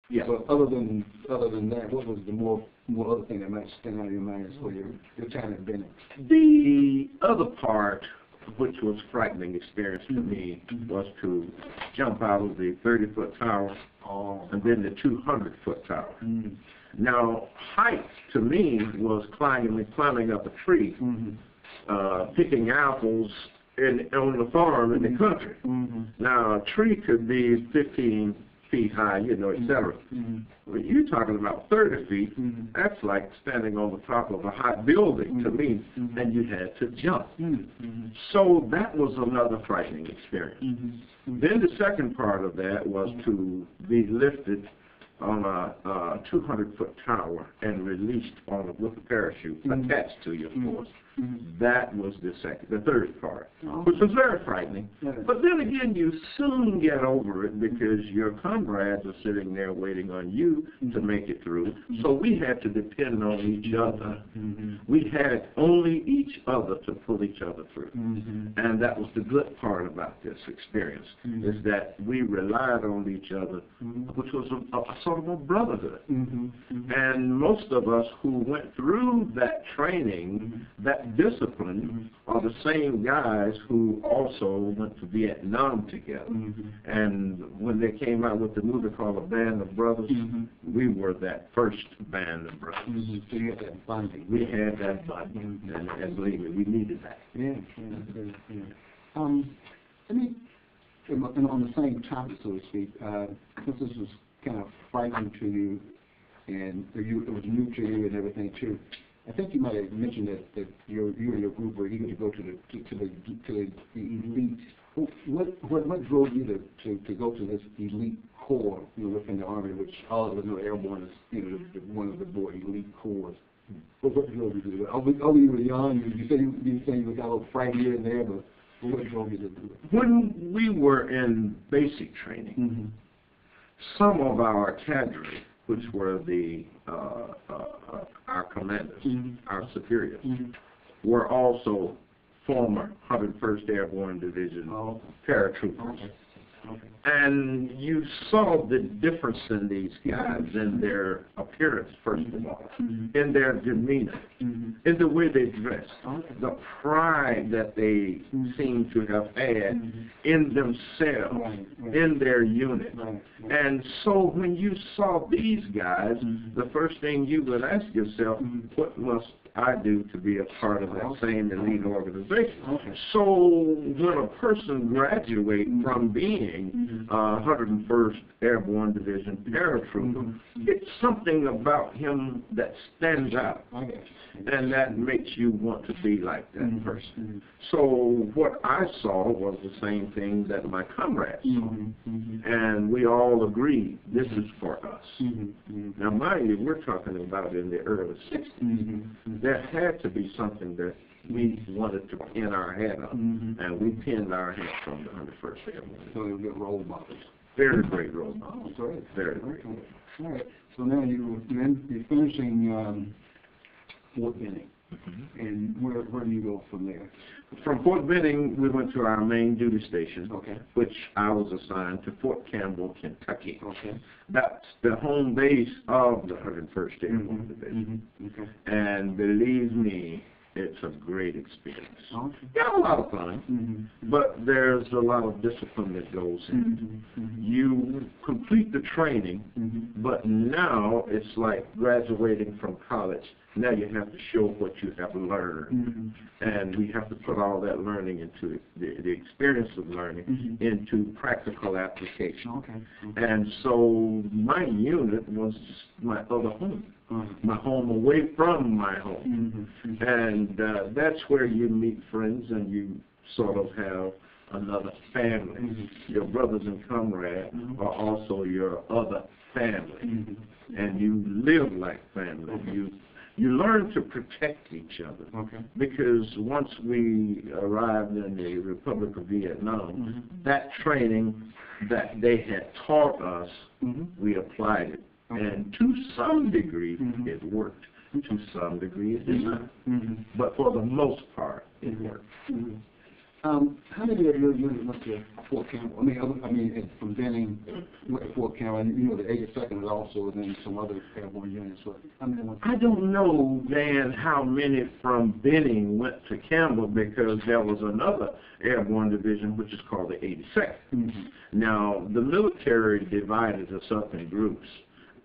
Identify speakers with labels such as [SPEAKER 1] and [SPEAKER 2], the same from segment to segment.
[SPEAKER 1] Yeah.
[SPEAKER 2] But other than that, what was the more other thing that might stand out in your mind as for your time at Burnett?
[SPEAKER 1] The other part, which was frightening experience to me, was to jump out of the 30-foot tower and then the 200-foot tower. Now, height to me was climbing up a tree, picking apples on the farm in the country. Now, a tree could be 15 feet high, you know, etc. When you're talking about 30 feet, that's like standing on the top of a high building to me, and you had to jump. So that was another frightening experience. Then the second part of that was to be lifted on a 200-foot tower and released with a parachute attached to you, of course. That was the third part, which was very frightening. But then again, you soon get over it because your comrades are sitting there waiting on you to make it through. So we had to depend on each other. We had only each other to pull each other through. And that was the good part about this experience, is that we relied on each other, which was a sort of a brotherhood. And most of us who went through that training, that discipline, are the same guys who also went to Vietnam together. And when they came out with the movie called A Band of Brothers, we were that first band of brothers.
[SPEAKER 2] So you had that bonding.
[SPEAKER 1] We had that bonding, and believe me, we needed that.
[SPEAKER 2] Let me, on the same topic, so to speak, since this was kind of frightening to you, and it was new to you and everything too, I think you might have mentioned that you and your group were eager to go to the elite. What drove you to go to this elite corps, within the Army, which all of us know airborne is, one of the more elite corps. What drove you to do that? Although you were young, you said you got a little frightened here and there, but what drove you to do it?
[SPEAKER 1] When we were in basic training, some of our cadre, which were our commanders, our superiors, were also former 101st Airborne Division paratroopers. And you saw the difference in these guys, in their appearance, first of all, in their demeanor, in the way they dressed, the pride that they seemed to have had in themselves, in their unit. And so when you saw these guys, the first thing you would ask yourself, what must I do to be a part of that same elite organization? So when a person graduates from being 101st Airborne Division paratrooper, it's something about him that stands out, and that makes you want to be like that person. So what I saw was the same thing that my comrades saw, and we all agreed this is for us. Now mind you, we're talking about in the early 60s. There had to be something that we wanted to pin our hat on, and we pinned our hat on the 101st Airborne.
[SPEAKER 2] So you get role models.
[SPEAKER 1] Very great role models.
[SPEAKER 2] Great.
[SPEAKER 1] Very great.
[SPEAKER 2] All right. So now you're finishing Fort Benning, and where do you go from there?
[SPEAKER 1] From Fort Benning, we went to our main duty station, which I was assigned to Fort Campbell, Kentucky. That's the home base of the 101st Airborne Division. And believe me, it's a great experience. Got a lot of fun, but there's a lot of discipline that goes in. You complete the training, but now it's like graduating from college. Now you have to show what you have learned, and we have to put all that learning into the experience of learning into practical application. And so my unit was my other home. My home away from my home. And that's where you meet friends and you sort of have another family. Your brothers and comrades are also your other family. And you live like family. You learn to protect each other. Because once we arrived in the Republic of Vietnam, that training that they had taught us, we applied it. And to some degree, it worked. To some degree, it did not. But for the most part, it worked.
[SPEAKER 2] How many of your units went to Fort Campbell? I mean, from Benning went to Fort Campbell, and you know the 82nd was also, and then some other airborne units. So how many went?
[SPEAKER 1] I don't know, Dan, how many from Benning went to Campbell, because there was another airborne division which is called the 82nd.
[SPEAKER 2] Mm-hmm.
[SPEAKER 1] Now, the military divided us up in groups.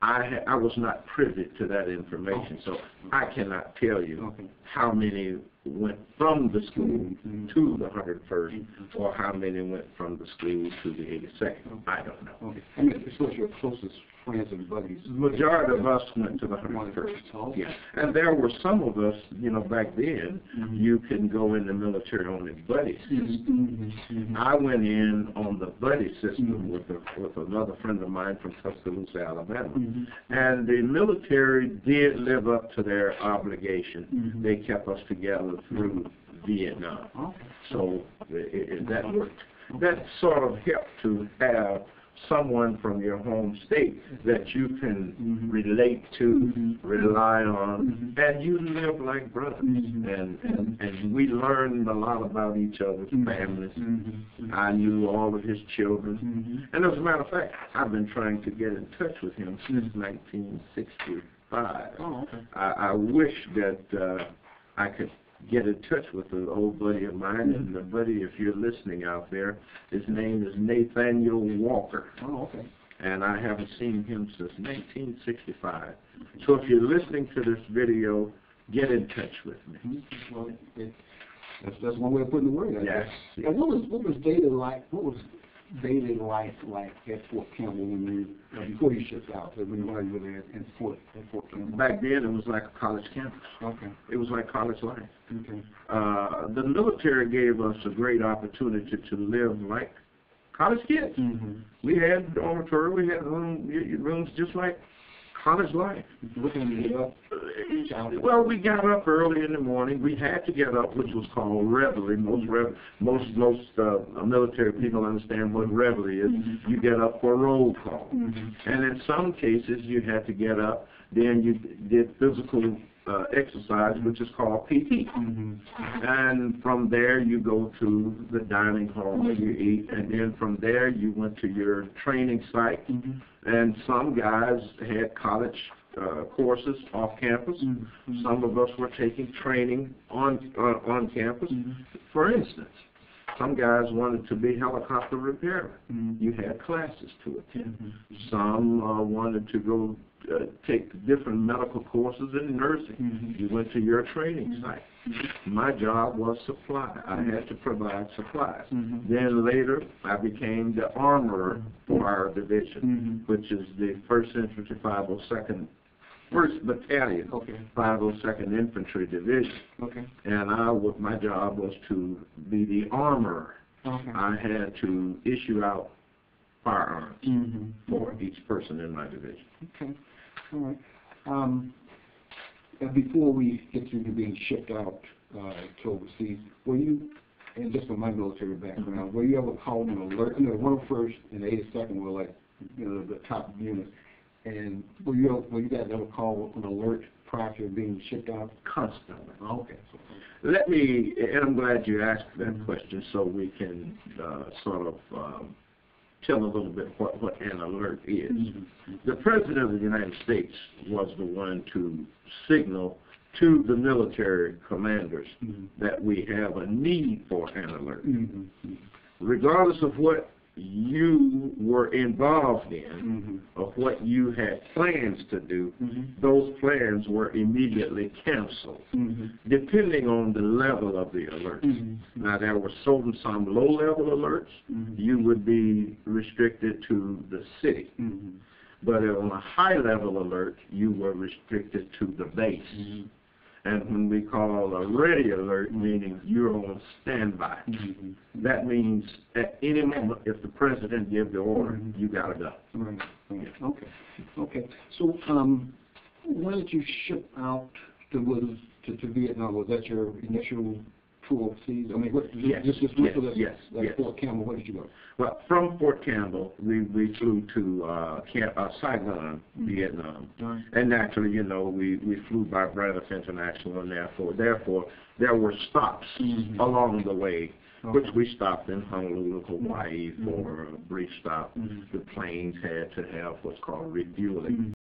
[SPEAKER 1] I was not privy to that information, so I cannot tell you how many went from the school to the 101st, or how many went from the school to the 82nd. I don't know.
[SPEAKER 2] Okay. I mean, it's what your closest friends and buddies.
[SPEAKER 1] The majority of us went to the 101st. Yeah. And there were some of us, you know, back then, you can go in the military on the buddy system. I went in on the buddy system with another friend of mine from Tuscaloosa, Alabama. And the military did live up to their obligation. They kept us together through Vietnam. So that worked. That sort of helped to have someone from your home state that you can relate to, rely on, and you live like brothers. And we learned a lot about each other's families. I knew all of his children. And as a matter of fact, I've been trying to get in touch with him since 1965. I wish that I could get in touch with an old buddy of mine, and the buddy, if you're listening out there, his name is Nathaniel Walker. And I haven't seen him since 1965. So if you're listening to this video, get in touch with me.
[SPEAKER 2] Well, that's one way of putting the word out.
[SPEAKER 1] Yes.
[SPEAKER 2] And what was daily life? What was daily life like at Fort Campbell when before you shipped out? When you were there at Fort Campbell?
[SPEAKER 1] Back then, it was like a college campus. It was like college life. The military gave us a great opportunity to live like college kids. We had dormitory, we had rooms just like college life. Well, we got up early in the morning. We had to get up, which was called reveille. Most military people understand what reveille is. You get up for roll call. And in some cases, you had to get up. Then you did physical exercise, which is called PT. And from there, you go to the dining hall, you eat, and then from there, you went to your training site. And some guys had college courses off campus. Some of us were taking training on campus. For instance, some guys wanted to be helicopter repairmen. You had classes to attend. Some wanted to go take different medical courses in nursing. You went to your training site. My job was supply. I had to provide supplies. Then later, I became the armorer for our division, which is the 1st Infantry 502nd 1st Battalion, 502nd Infantry Division. And my job was to be the armorer. I had to issue out firearms for each person in my division.
[SPEAKER 2] All right. And before we get to you being shipped out to overseas, were you, and just from my military background, were you ever called an alert? You know, 101st and 82nd were like, you know, the top units. And were you guys ever called an alert prior to being shipped out?
[SPEAKER 1] Constantly.
[SPEAKER 2] Let
[SPEAKER 1] me, and I'm glad you asked that question, so we can sort of tell a little bit what an alert is. The President of the United States was the one to signal to the military commanders that we have a need for an alert. Regardless of what you were involved in or what you had plans to do, those plans were immediately canceled, depending on the level of the alert. Now, there were some low-level alerts. You would be restricted to the city. But on a high-level alert, you were restricted to the base. And when we call a ready alert, meaning you're on standby, that means at any moment, if the president gives the order, you got to go.
[SPEAKER 2] Okay. So, when did you ship out to Vietnam? Was that your initial tour overseas? I mean,
[SPEAKER 1] Yes.
[SPEAKER 2] Fort Campbell, where did you go?
[SPEAKER 1] Well, from Fort Campbell, we flew to Saigon, Vietnam. And naturally, you know, we flew by Burnett International, and therefore there were stops along the way which we stopped in Honolulu, Hawaii for a brief stop.
[SPEAKER 2] Mhm.
[SPEAKER 1] The planes had to have what's called refueling.